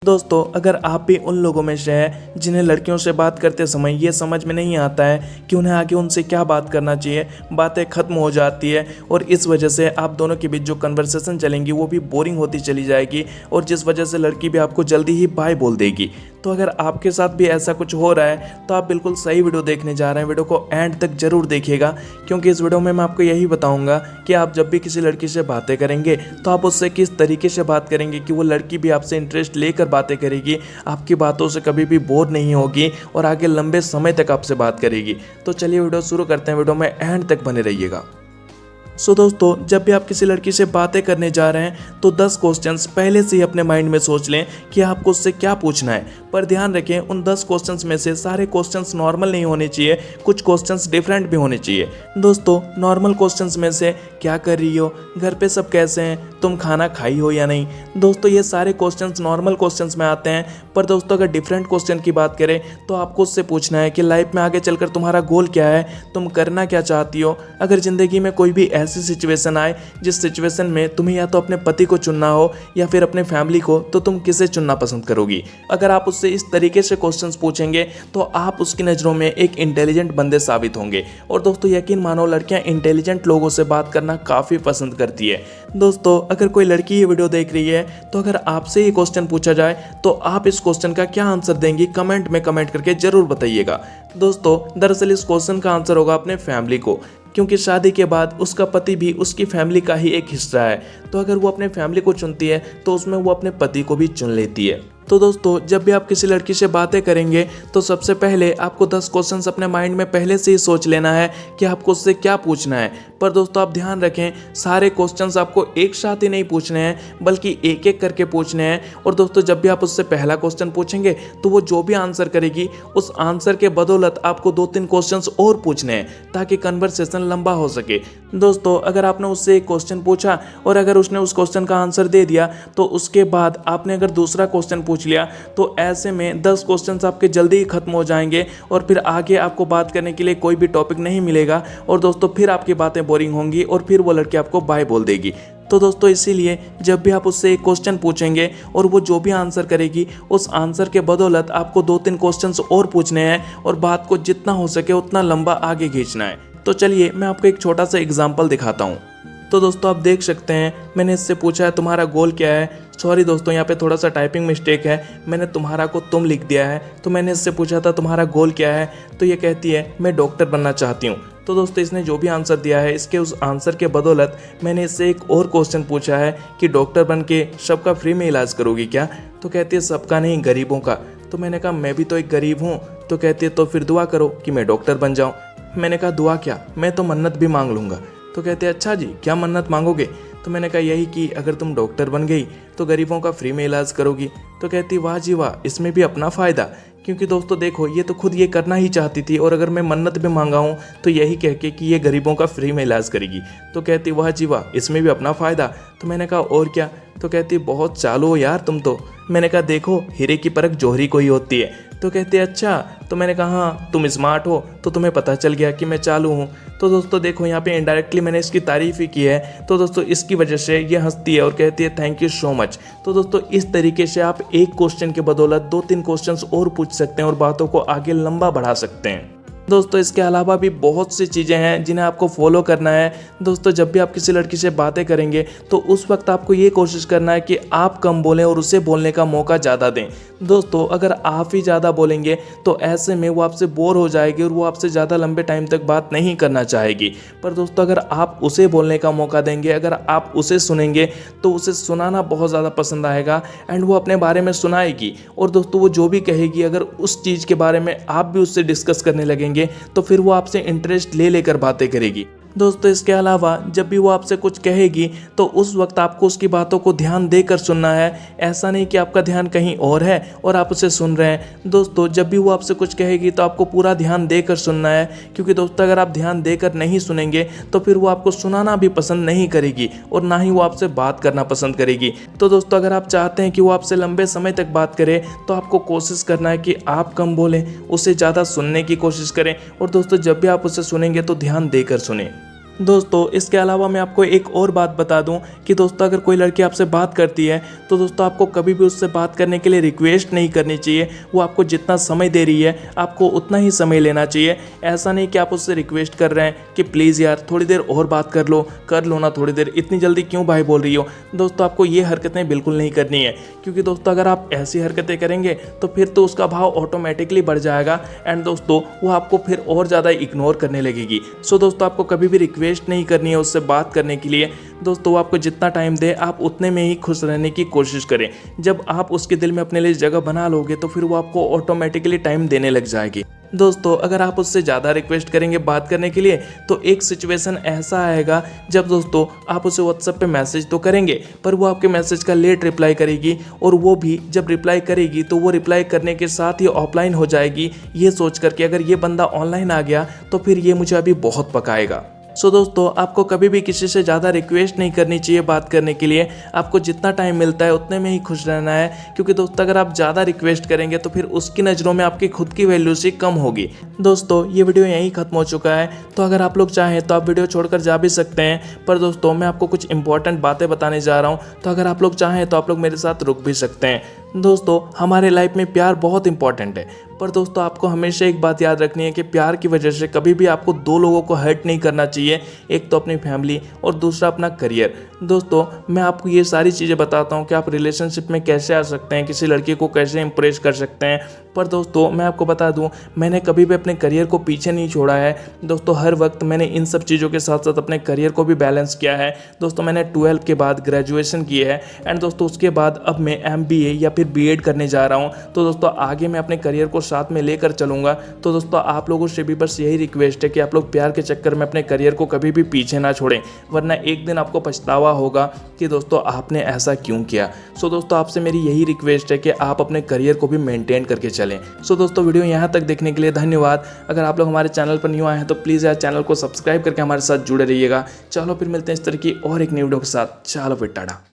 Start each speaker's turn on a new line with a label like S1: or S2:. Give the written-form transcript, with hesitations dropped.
S1: दोस्तों, अगर आप भी उन लोगों में से हैं जिन्हें लड़कियों से बात करते समय ये समझ में नहीं आता है कि उन्हें आगे उनसे क्या बात करना चाहिए, बातें खत्म हो जाती है और इस वजह से आप दोनों के बीच जो कन्वर्सेशन चलेंगी वो भी बोरिंग होती चली जाएगी और जिस वजह से लड़की भी आपको जल्दी ही बाय बोल देगी। तो अगर आपके साथ भी ऐसा कुछ हो रहा है तो आप बिल्कुल सही वीडियो देखने जा रहे हैं। वीडियो को एंड तक जरूर देखिएगा, क्योंकि इस वीडियो में मैं आपको यही बताऊंगा कि आप जब भी किसी लड़की से बातें करेंगे तो आप उससे किस तरीके से बात करेंगे कि वो लड़की भी आपसे इंटरेस्ट लेकर बातें करेगी, आपकी बातों से कभी भी बोर नहीं होगी और आगे लंबे समय तक आपसे बात करेगी। तो चलिए वीडियो शुरू करते हैं, वीडियो में एंड तक बने रहिएगा। दोस्तों, जब भी आप किसी लड़की से बातें करने जा रहे हैं तो 10 क्वेश्चंस पहले से ही अपने माइंड में सोच लें कि आपको उससे क्या पूछना है। पर ध्यान रखें, उन 10 क्वेश्चंस में से सारे क्वेश्चंस नॉर्मल नहीं होने चाहिए, कुछ क्वेश्चंस डिफरेंट भी होने चाहिए। दोस्तों, नॉर्मल क्वेश्चंस में से क्या कर रही हो, घर पे सब कैसे हैं, तुम खाना खाई हो या नहीं। दोस्तों, ये सारे क्वेश्चंस नॉर्मल क्वेश्चंस में आते हैं। पर दोस्तों, अगर डिफरेंट क्वेश्चन की बात करें तो आपको उससे पूछना है कि लाइफ में आगे चलकर तुम्हारा गोल क्या है, तुम करना क्या चाहती हो। अगर ज़िंदगी में कोई भी ऐसी सिचुएशन आए जिस सिचुएशन में तुम्हें या तो अपने पति को चुनना हो या फिर अपने फैमिली को, तो तुम किसे चुनना पसंद करोगी। अगर आप उससे इस तरीके से क्वेश्चंस पूछेंगे तो आप उसकी नज़रों में एक इंटेलिजेंट बंदे साबित होंगे। और दोस्तों, यकीन मानो, लड़कियां इंटेलिजेंट लोगों से बात करना काफ़ी पसंद करती है। दोस्तों, अगर कोई लड़की ये वीडियो देख रही है तो अगर आपसे ये क्वेश्चन पूछा जाए तो आप इस क्वेश्चन का क्या आंसर देंगी, कमेंट में कमेंट करके जरूर बताइएगा। दोस्तों, दरअसल इस क्वेश्चन का आंसर होगा अपने फैमिली को, क्योंकि शादी के बाद उसका पति भी उसकी फैमिली का ही एक हिस्सा है। तो अगर वो अपने फैमिली को चुनती है तो उसमें वो अपने पति को भी चुन लेती है। तो दोस्तों, जब भी आप किसी लड़की से बातें करेंगे तो सबसे पहले आपको 10 क्वेश्चंस अपने माइंड में पहले से ही सोच लेना है कि आपको उससे क्या पूछना है। पर दोस्तों, आप ध्यान रखें, सारे क्वेश्चंस आपको एक साथ ही नहीं पूछने हैं, बल्कि एक एक करके पूछने हैं। और दोस्तों, जब भी आप उससे पहला क्वेश्चन पूछेंगे तो वो जो भी आंसर करेगी उस आंसर के बदौलत आपको 2-3 क्वेश्चंस और पूछने हैं ताकि कन्वर्सेशन लंबा हो सके। दोस्तों, अगर आपने उससे एक क्वेश्चन पूछा और अगर उसने उस क्वेश्चन का आंसर दे दिया तो उसके बाद आपने अगर दूसरा क्वेश्चन पूछ लिया तो ऐसे में 10 क्वेश्चंस आपके जल्दी ही खत्म हो जाएंगे और फिर आगे आपको बात करने के लिए कोई भी टॉपिक नहीं मिलेगा। और दोस्तों, फिर आपकी बातें बोरिंग होंगी और फिर वो लड़की आपको बाय बोल देगी। तो दोस्तों, इसीलिए जब भी आप उससे एक क्वेश्चन पूछेंगे और वो जो भी आंसर करेगी उस आंसर के बदौलत आपको 2-3 क्वेश्चंस और पूछने हैं और बात को जितना हो सके उतना लंबा आगे खींचना है। तो चलिए मैं आपको एक छोटा सा एग्जाम्पल दिखाता हूँ। तो दोस्तों, आप देख सकते हैं, मैंने इससे पूछा है तुम्हारा गोल क्या है। सॉरी दोस्तों, यहाँ पे थोड़ा सा टाइपिंग मिस्टेक है, मैंने तुम्हारा को तुम लिख दिया है। तो मैंने इससे पूछा था तुम्हारा गोल क्या है, तो ये कहती है मैं डॉक्टर बनना चाहती हूँ। तो दोस्तों, इसने जो भी आंसर दिया है इसके उस आंसर के बदौलत मैंने इससे एक और क्वेश्चन पूछा है कि डॉक्टर बन के सबका फ्री में इलाज करोगी क्या। तो कहती है सबका नहीं, गरीबों का। तो मैंने कहा मैं भी तो एक गरीब हूँ। तो कहती है तो फिर दुआ करो कि मैं डॉक्टर बन जाऊँ। मैंने कहा दुआ क्या, मैं तो मन्नत भी मांग लूँगा। तो कहते हैं अच्छा जी, क्या मन्नत मांगोगे। तो मैंने कहा यही कि अगर तुम डॉक्टर बन गई तो गरीबों का फ्री में इलाज करोगी। तो कहती वाह जी वाह, इसमें भी अपना फ़ायदा। क्योंकि दोस्तों देखो, ये तो खुद ये करना ही चाहती थी और अगर मैं मन्नत भी मांगा हूँ तो यही कह के कि ये गरीबों का फ्री में इलाज करेगी। तो कहती वाह जी वाह, इसमें भी अपना फ़ायदा। तो मैंने कहा और क्या। तो कहती बहुत चालू हो यार तुम तो। मैंने कहा देखो, हीरे की परख जौहरी को ही होती है। तो कहते अच्छा। तो मैंने कहा हाँ, तुम स्मार्ट हो तो तुम्हें पता चल गया कि मैं चालू हूँ। तो दोस्तों देखो, यहाँ पे इनडायरेक्टली मैंने इसकी तारीफ़ ही की है। तो दोस्तों, इसकी वजह से ये हंसती है और कहती है थैंक यू सो मच। तो दोस्तों, इस तरीके से आप एक क्वेश्चन के बदौलत 2-3 क्वेश्चंस और पूछ सकते हैं और बातों को आगे लंबा बढ़ा सकते हैं। दोस्तों, इसके अलावा भी बहुत सी चीज़ें हैं जिन्हें आपको फॉलो करना है। दोस्तों, जब भी आप किसी लड़की से बातें करेंगे तो उस वक्त आपको ये कोशिश करना है कि आप कम बोलें और उसे बोलने का मौका ज़्यादा दें। दोस्तों, अगर आप ही ज़्यादा बोलेंगे तो ऐसे में वो आपसे बोर हो जाएगी और वो आपसे ज़्यादा लंबे टाइम तक बात नहीं करना चाहेगी। पर दोस्तों, अगर आप उसे बोलने का मौका देंगे, अगर आप उसे सुनेंगे तो उसे सुनाना बहुत ज़्यादा पसंद आएगा एंड वो अपने बारे में सुनाएगी। और दोस्तों, वो जो भी कहेगी अगर उस चीज़ के बारे में आप भी उससे डिस्कस करने लगेंगे तो फिर वो आपसे इंटरेस्ट ले लेकर बातें करेगी। दोस्तों, इसके अलावा जब भी वो आपसे कुछ कहेगी तो उस वक्त आपको उसकी बातों को ध्यान देकर सुनना है। ऐसा नहीं कि आपका ध्यान कहीं और है और आप उसे सुन रहे हैं। दोस्तों, जब भी वो आपसे कुछ कहेगी तो आपको पूरा ध्यान देकर सुनना है, क्योंकि दोस्तों अगर आप ध्यान देकर नहीं सुनेंगे तो फिर वो आपको सुनाना भी पसंद नहीं करेगी और ना ही वो आपसे बात करना पसंद करेगी। तो दोस्तों, अगर आप चाहते हैं कि वो आपसे लंबे समय तक बात करे तो आपको कोशिश करना है कि आप कम बोलें, उसे ज़्यादा सुनने की कोशिश करें। और दोस्तों, जब भी आप उसे सुनेंगे तो ध्यान देकर सुनें। दोस्तों इसके अलावा मैं आपको एक और बात बता दूं कि दोस्तों अगर कोई लड़की आपसे बात करती है तो दोस्तों आपको कभी भी उससे बात करने के लिए रिक्वेस्ट नहीं करनी चाहिए। वो आपको जितना समय दे रही है आपको उतना ही समय लेना चाहिए। ऐसा नहीं कि आप उससे रिक्वेस्ट कर रहे हैं कि प्लीज़ यार थोड़ी देर और बात कर लो ना, थोड़ी देर, इतनी जल्दी क्यों भाई बोल रही हो। दोस्तों आपको ये हरकतें बिल्कुल नहीं करनी है, क्योंकि दोस्तों अगर आप ऐसी हरकतें करेंगे तो फिर तो उसका भाव ऑटोमेटिकली बढ़ जाएगा एंड दोस्तों वो आपको फिर और ज़्यादा इग्नोर करने लगेगी। सो दोस्तों आपको कभी भी रिक्वेस्ट नहीं करनी है उससे बात करने के लिए। दोस्तों वो आपको जितना टाइम दे आप उतने में ही खुश रहने की कोशिश करें। जब आप उसके दिल में अपने लिए जगह बना लोगे तो फिर वो आपको ऑटोमेटिकली टाइम देने लग जाएगी। दोस्तों अगर आप उससे ज़्यादा रिक्वेस्ट करेंगे बात करने के लिए तो एक सिचुएशन ऐसा आएगा जब दोस्तों आप उसे व्हाट्सएप पे मैसेज तो करेंगे पर वो आपके मैसेज का लेट रिप्लाई करेगी, और वो भी जब रिप्लाई करेगी तो वो रिप्लाई करने के साथ ही ऑफलाइन हो जाएगी, ये सोच करके अगर ये बंदा ऑनलाइन आ गया तो फिर ये मुझे अभी बहुत पकाएगा। सो दोस्तों आपको कभी भी किसी से ज़्यादा रिक्वेस्ट नहीं करनी चाहिए बात करने के लिए। आपको जितना टाइम मिलता है उतने में ही खुश रहना है, क्योंकि दोस्तों अगर आप ज़्यादा रिक्वेस्ट करेंगे तो फिर उसकी नज़रों में आपकी खुद की वैल्यू सी कम होगी। दोस्तों ये वीडियो यहीं ख़त्म हो चुका है, तो अगर आप लोग चाहें तो आप वीडियो छोड़कर जा भी सकते हैं, पर दोस्तों मैं आपको कुछ इंपॉर्टेंट बातें बताने जा रहा हूँ, तो अगर आप लोग चाहें तो आप लोग मेरे साथ रुक भी सकते हैं। दोस्तों हमारे लाइफ में प्यार बहुत इंपॉर्टेंट है, पर दोस्तों आपको हमेशा एक बात याद रखनी है कि प्यार की वजह से कभी भी आपको दो लोगों को हर्ट नहीं करना चाहिए, एक तो अपनी फैमिली और दूसरा अपना करियर। दोस्तों मैं आपको ये सारी चीज़ें बताता हूँ कि आप रिलेशनशिप में कैसे आ सकते हैं, किसी लड़की को कैसे इंप्रेस कर सकते हैं, पर दोस्तों मैं आपको बता दूँ मैंने कभी भी अपने करियर को पीछे नहीं छोड़ा है। दोस्तों हर वक्त मैंने इन सब चीज़ों के साथ साथ अपने करियर को भी बैलेंस किया है। दोस्तों मैंने 12th के बाद ग्रेजुएशन की है एंड दोस्तों उसके बाद अब मैं MBA या फिर B.Ed करने जा रहा हूँ। तो दोस्तों आगे मैं अपने करियर को साथ में लेकर चलूँगा। तो दोस्तों आप लोगों से भी बस यही रिक्वेस्ट है कि आप लोग प्यार के चक्कर में अपने करियर को कभी भी पीछे ना छोड़ें, वरना एक दिन आपको पछतावा होगा कि दोस्तों आपने ऐसा क्यों किया। सो दोस्तों आपसे मेरी यही रिक्वेस्ट है कि आप अपने करियर को भी मेंटेन करके चलें। सो दोस्तों वीडियो यहाँ तक देखने के लिए धन्यवाद। अगर आप लोग हमारे चैनल पर न्यू आए हैं तो प्लीज़ यार चैनल को सब्सक्राइब करके हमारे साथ जुड़े रहिएगा। चलो फिर मिलते हैं इस तरह की और एक न्यू वीडियो के साथ। चलो फिर टाटा।